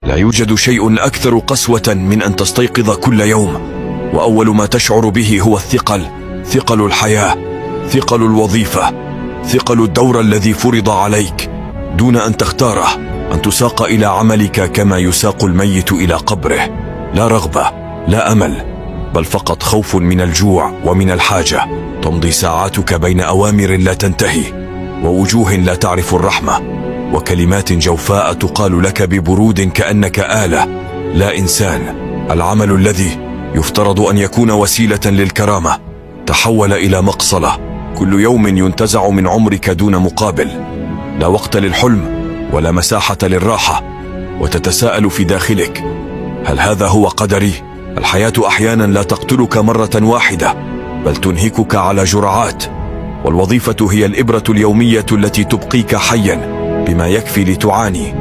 لا يوجد شيء أكثر قسوة من أن تستيقظ كل يوم وأول ما تشعر به هو ثقل الحياة، ثقل الوظيفة، ثقل الدور الذي فرض عليك دون أن تختاره، أن تساق إلى عملك كما يساق الميت إلى قبره. لا رغبة، لا أمل، بل فقط خوف من الجوع ومن الحاجة. تمضي ساعاتك بين أوامر لا تنتهي، ووجوه لا تعرف الرحمة، وكلمات جوفاء تقال لك ببرود كأنك آلة لا إنسان. العمل الذي يفترض أن يكون وسيلة للكرامة تحول إلى مقصلة. كل يوم ينتزع من عمرك دون مقابل، لا وقت للحلم ولا مساحة للراحة. وتتساءل في داخلك: هل هذا هو قدري؟ الحياة أحيانا لا تقتلك مرة واحدة، بل تنهكك على جرعات، والوظيفة هي الإبرة اليومية التي تبقيك حيا بما يكفي لتعاني.